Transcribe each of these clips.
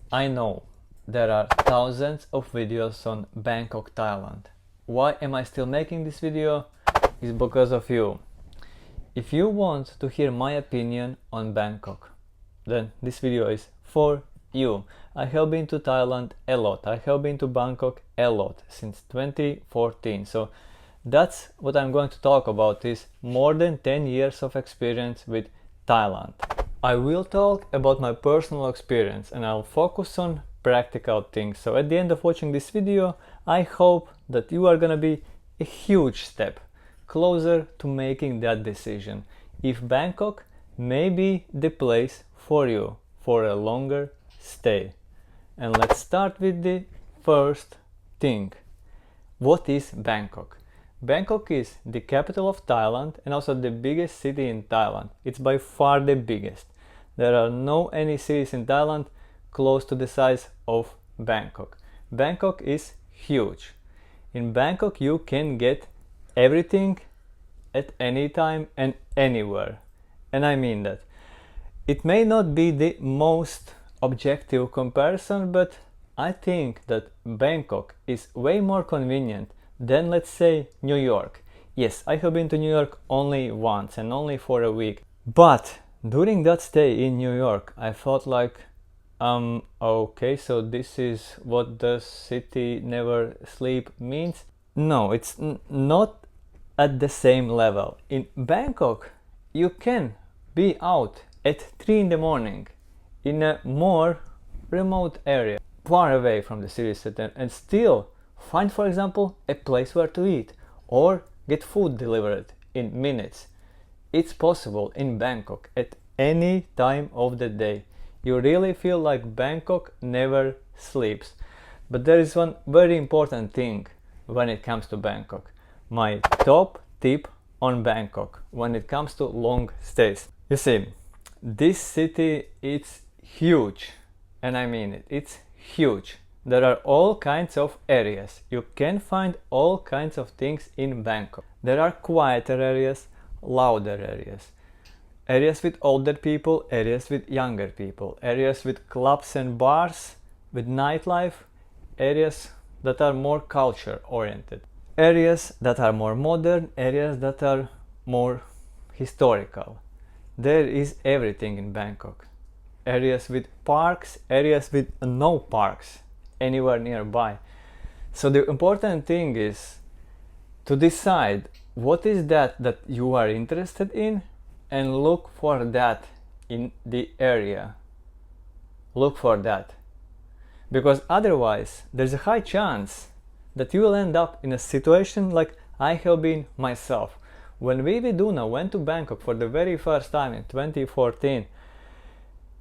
I know there are thousands of videos on Bangkok, Thailand. Why am I still making this video? It's because of you. If you want to hear my opinion on Bangkok, then this video is for you. I have been to Thailand a lot. I have been to Bangkok a lot since 2014. So that's what I'm going to talk about, is more than 10 years of experience with Thailand. I will talk about my personal experience and I'll focus on practical things. So at the end of watching this video, I hope that you are gonna be a huge step closer to making that decision if Bangkok may be the place for you for a longer stay. And let's start with the first thing. What is Bangkok? Bangkok is the capital of Thailand and also the biggest city in Thailand. It's by far the biggest. There are no any cities in Thailand close to the size of Bangkok. Bangkok is huge. In Bangkok you can get everything at any time and anywhere. And I mean that. It may not be the most objective comparison, but I think that Bangkok is way more convenient than, let's say, New York. Yes, I have been to New York only once and only for a week. But during that stay in New York, I felt like, okay, so this is what the city never sleep means? No, it's not at the same level. In Bangkok, you can be out at 3 in the morning in a more remote area, far away from the city center, and still find, for example, a place where to eat or get food delivered in minutes. It's possible in Bangkok at any time of the day. You really feel like Bangkok never sleeps. But there is one very important thing when it comes to Bangkok. My top tip on Bangkok when it comes to long stays. You see, this city, it's huge, and I mean it, it's huge. There are all kinds of areas. You can find all kinds of things in Bangkok. There are quieter areas, louder areas, areas with older people, areas with younger people, areas with clubs and bars, with nightlife, areas that are more culture oriented, areas that are more modern, areas that are more historical. There is everything in Bangkok. Areas with parks, areas with no parks anywhere nearby. So the important thing is to decide what is that you are interested in and look for that in the area. Look for that. Because otherwise there's a high chance that you will end up in a situation like I have been myself. When we with Duna went to Bangkok for the very first time in 2014,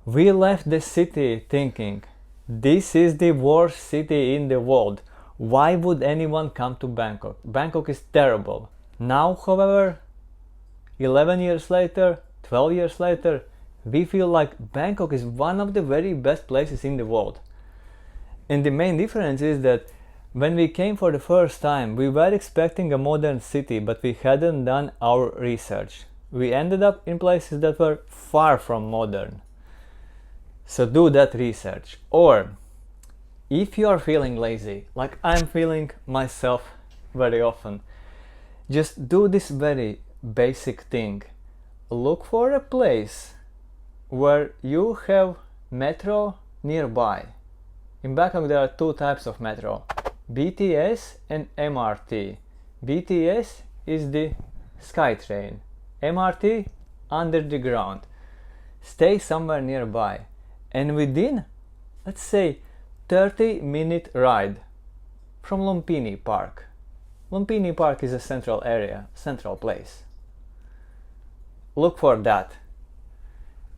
we left the city thinking, this is the worst city in the world. Why would anyone come to Bangkok? Bangkok is terrible. Now, however, 11 years later, 12 years later, we feel like Bangkok is one of the very best places in the world. And the main difference is that when we came for the first time, we were expecting a modern city, but we hadn't done our research. We ended up in places that were far from modern. So do that research. Or if you are feeling lazy, like I'm feeling myself very often, just do this very basic thing. Look for a place where you have metro nearby. In Bangkok there are two types of metro, BTS and MRT. BTS is the SkyTrain, MRT under the ground. Stay somewhere nearby. And within, let's say, 30-minute ride from Lumpini Park. Lumpini Park is a central area, central place. Look for that.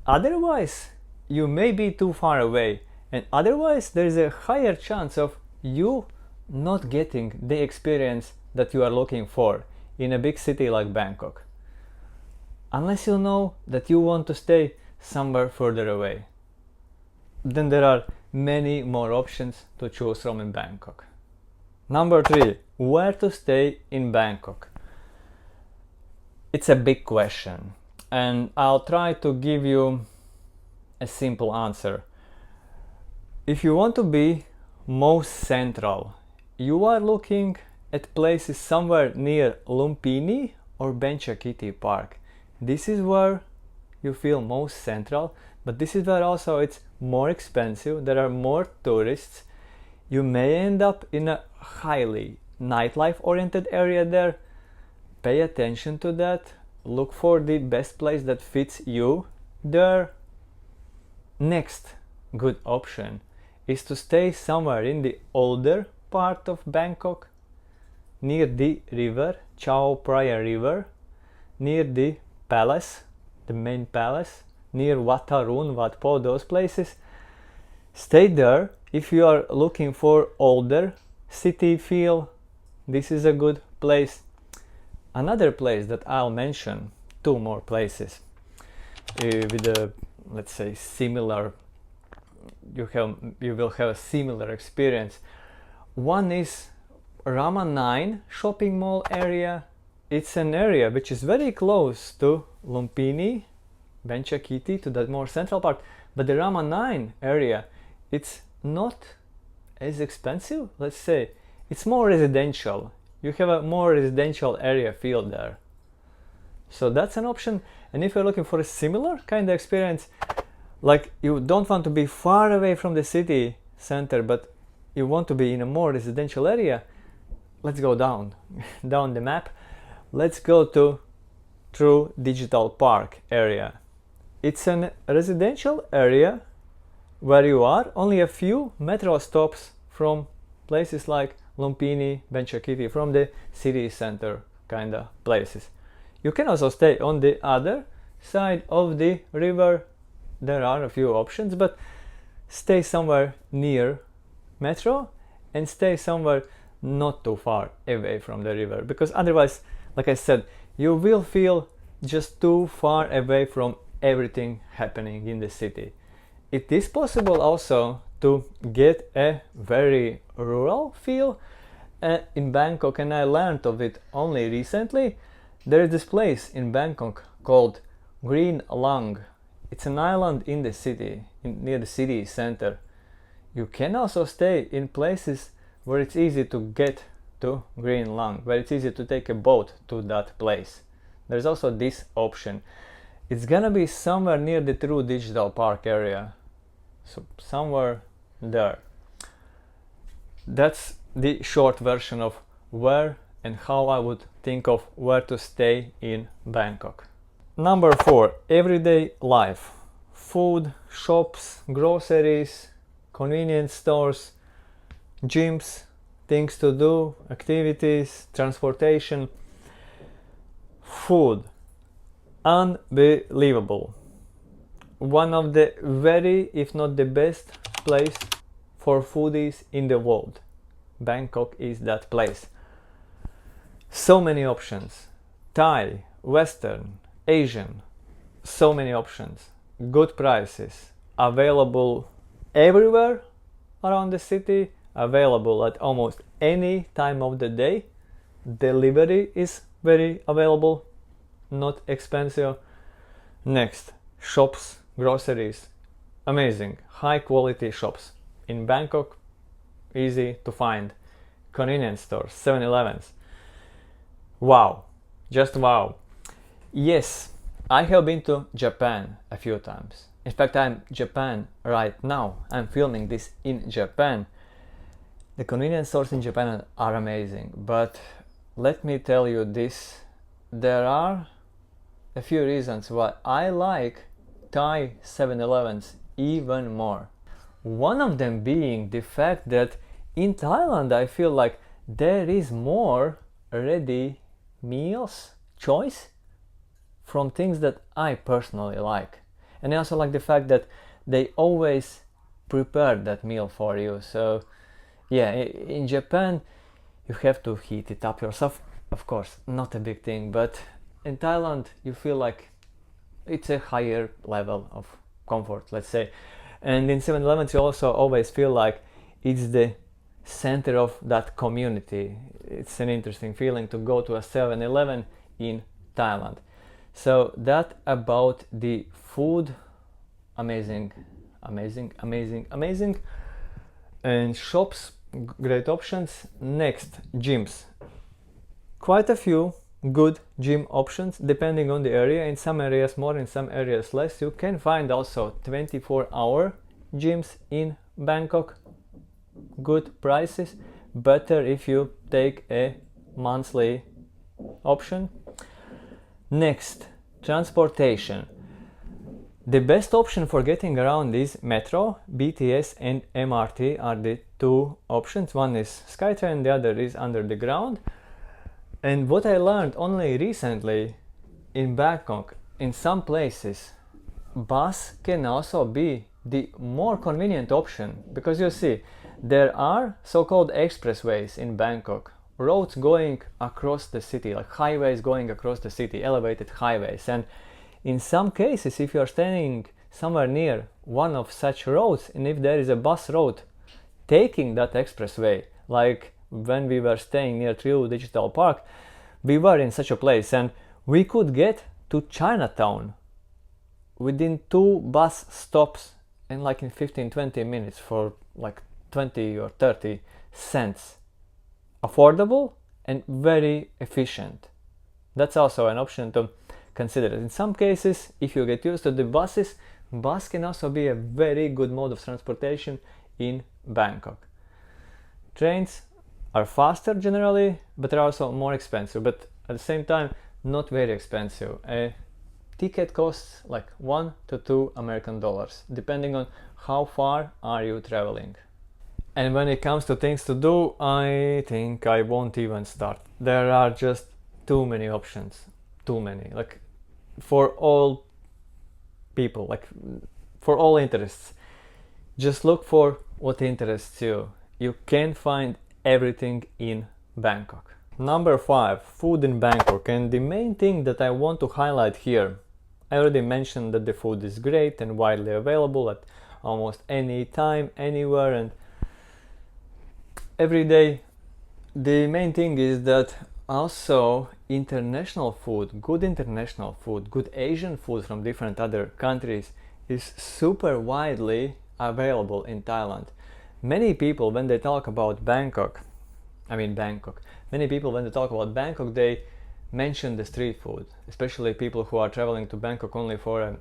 Otherwise, you may be too far away, and otherwise there is a higher chance of you not getting the experience that you are looking for in a big city like Bangkok. Unless you know that you want to stay somewhere further away. Then there are many more options to choose from in Bangkok. Number 3. Where to stay in Bangkok? It's a big question, and I'll try to give you a simple answer. If you want to be most central, you are looking at places somewhere near Lumpini or Benchakiti Park. This is where you feel most central, but this is where also it's more expensive, there are more tourists. You may end up in a highly nightlife oriented area there. Pay attention to that. Look for the best place that fits you there. Next good option is to stay somewhere in the older part of Bangkok, near the river, Chao Phraya River, near the palace, the main palace, near Wat Arun, Wat Po, those places. Stay there if you are looking for older city feel. This is a good place. Another place that I'll mention, two more places with a, let's say, similar, you will have a similar experience. One is Rama 9 shopping mall area. It's an area which is very close to Lumpini, Benchakiti, to that more central part, but the Rama 9 area, it's not as expensive, let's say. It's more residential. You have a more residential area feel there. So that's an option. And if you're looking for a similar kind of experience, like you don't want to be far away from the city center, but you want to be in a more residential area, let's go down the map. Let's go to True Digital Park area. It's a residential area where you are only a few metro stops from places like Lumpini, Benchakiti, from the city center kind of places. You can also stay on the other side of the river. There are a few options, but stay somewhere near metro and stay somewhere not too far away from the river, because otherwise, like I said, you will feel just too far away from everything happening in the city. It is possible also to get a very rural feel in Bangkok, and I learned of it only recently. There is this place in Bangkok called Green Lung. It's an island in the city, near the city center. You can also stay in places where it's easy to get to Green Lung, where it's easy to take a boat to that place. There's also this option. It's gonna be somewhere near the True Digital Park area, so somewhere there. That's the short version of where and how I would think of where to stay in Bangkok. Number 4, everyday life. Food, shops, groceries, convenience stores, gyms, things to do, activities, transportation. Food, unbelievable. One of the very, if not the best place for foodies in the world. Bangkok is that place. So many options. Thai, Western, Asian, so many options. Good prices, available everywhere around the city, available at almost any time of the day. Delivery is very available, not expensive. Next, shops, groceries, amazing, high quality shops. In Bangkok, easy to find. Convenience stores, 7-Elevens. Wow, just wow. Yes, I have been to Japan a few times. In fact, I'm in Japan right now. I'm filming this in Japan. The convenience stores in Japan are amazing, but let me tell you this. There are a few reasons why I like Thai 7-Elevens even more. One of them being the fact that in Thailand I feel like there is more ready meals choice from things that I personally like. And I also like the fact that they always prepare that meal for you. So yeah, in Japan you have to heat it up yourself. Of course, not a big thing, but in Thailand you feel like it's a higher level of comfort, let's say. And in 7-Elevens you also always feel like it's the center of that community. It's an interesting feeling to go to a 7-Eleven in Thailand. So that about the food. Amazing, amazing, amazing, amazing. And shops, great options. Next, gyms. Quite a few good gym options depending on the area. In some areas more, in some areas less. You can find also 24-hour gyms in Bangkok. Good prices. Better if you take a monthly option. Next, transportation. The best option for getting around is metro. BTS and MRT are the two options. One is Skytrain, the other is under the ground. And what I learned only recently in Bangkok, in some places, bus can also be the more convenient option, because you see, there are so-called expressways in Bangkok, roads going across the city, like highways going across the city, elevated highways. And in some cases, if you are standing somewhere near one of such roads, and if there is a bus route taking that expressway, like when we were staying near Triu Digital Park, we were in such a place and we could get to Chinatown within 2 bus stops and like in 15-20 minutes for like 20 or 30 cents. Affordable and very efficient. That's also an option to consider. In some cases, if you get used to the buses, bus can also be a very good mode of transportation in Bangkok. Trains are faster generally, but they're also more expensive, but at the same time not very expensive. A ticket costs like $1 to $2 American, depending on how far are you traveling. And when it comes to things to do, I think I won't even start. There are just too many options, too many, like for all people, like for all interests. Just look for what interests you. You can find everything in Bangkok. Number 5, food in Bangkok. And the main thing that I want to highlight here, I already mentioned that the food is great and widely available at almost any time, anywhere and every day. The main thing is that also international food, good Asian food from different other countries is super widely available in Thailand. Many people when they talk about Bangkok, many people when they talk about Bangkok, they mention the street food, especially people who are traveling to Bangkok only for a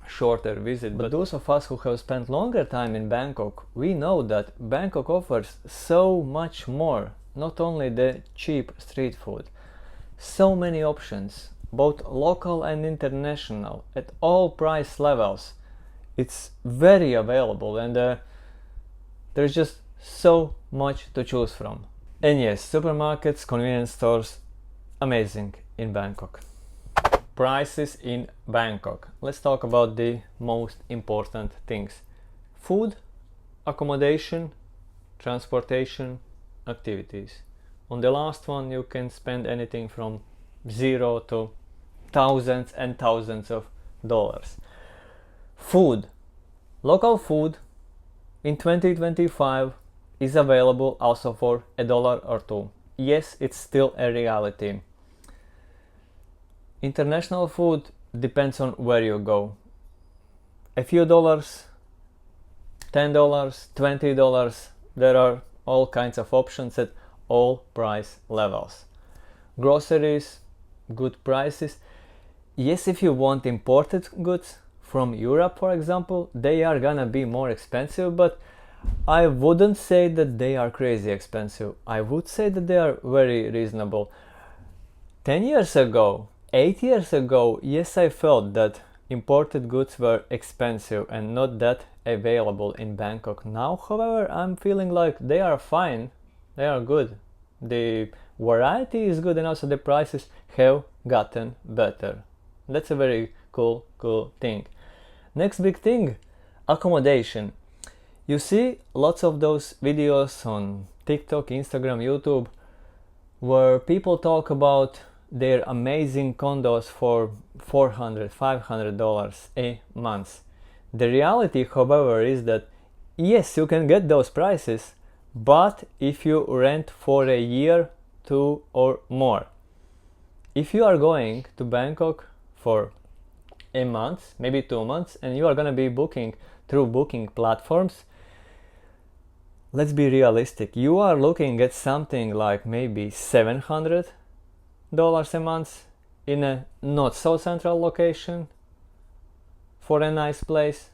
shorter visit. But those of us who have spent longer time in Bangkok, we know that Bangkok offers so much more, not only the cheap street food, so many options, both local and international, at all price levels. It's very available and there's just so much to choose from. And yes, supermarkets, convenience stores, amazing in Bangkok. Prices in Bangkok. Let's talk about the most important things. Food, accommodation, transportation, activities. On the last one you can spend anything from 0 to thousands and thousands of dollars. Food. Local food in 2025 is available also for $1 or $2. Yes, it's still a reality. International food depends on where you go. A few dollars, $10, $20, there are all kinds of options at all price levels. Groceries, good prices. Yes, if you want imported goods from Europe, for example, they are gonna be more expensive, but I wouldn't say that they are crazy expensive. I would say that they are very reasonable. 10 years ago, 8 years ago, yes, I felt that imported goods were expensive and not that available in Bangkok. Now, however, I'm feeling like they are fine, they are good. The variety is good and also the prices have gotten better. That's a very cool thing. Next big thing, accommodation. You see lots of those videos on TikTok, Instagram, YouTube, where people talk about their amazing condos for $400, $500 a month. The reality, however, is that yes, you can get those prices, but if you rent for a year, 2 or more. If you are going to Bangkok for a month, maybe 2 months, and you are gonna be booking through booking platforms, let's be realistic. You are looking at something like maybe $700 a month in a not so central location for a nice place,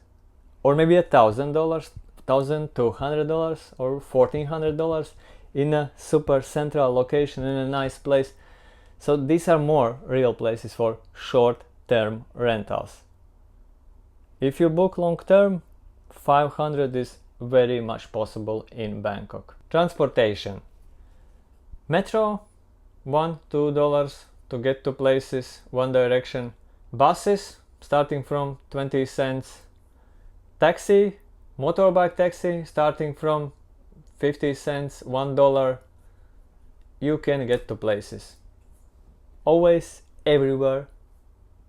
or maybe $1,000, $1,200 or $1,400 in a super central location in a nice place. So these are more real places for short-term rentals. If you book long-term, 500 is very much possible in Bangkok. Transportation. Metro, $1-2 to get to places, one direction. Buses, starting from 20 cents. Taxi, motorbike taxi, starting from 50 cents, $1. You can get to places. Always, everywhere,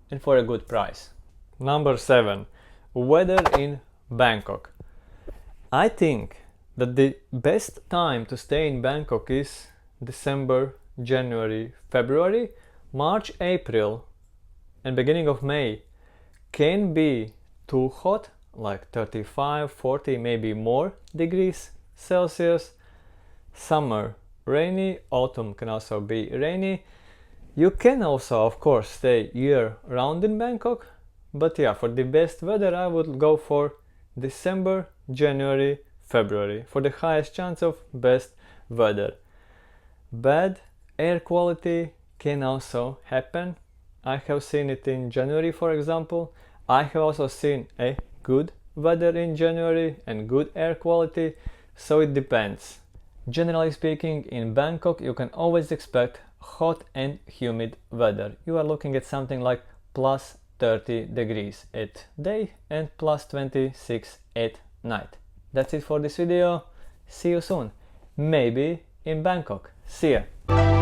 and for a good price. Number 7. Weather in Bangkok. I think that the best time to stay in Bangkok is December, January, February. March, April, and beginning of May can be too hot, like 35, 40, maybe more degrees Celsius. Summer, rainy. Autumn can also be rainy. You can also, of course, stay year-round in Bangkok, but yeah, for the best weather I would go for December, January, February for the highest chance of best weather. Bad air quality can also happen. I have seen it in January, for example. I have also seen a good weather in January and good air quality, so it depends. Generally speaking, in Bangkok you can always expect hot and humid weather. You are looking at something like plus 30 degrees at day and plus 26 at night. That's it for this video. See you soon. Maybe in Bangkok. See ya.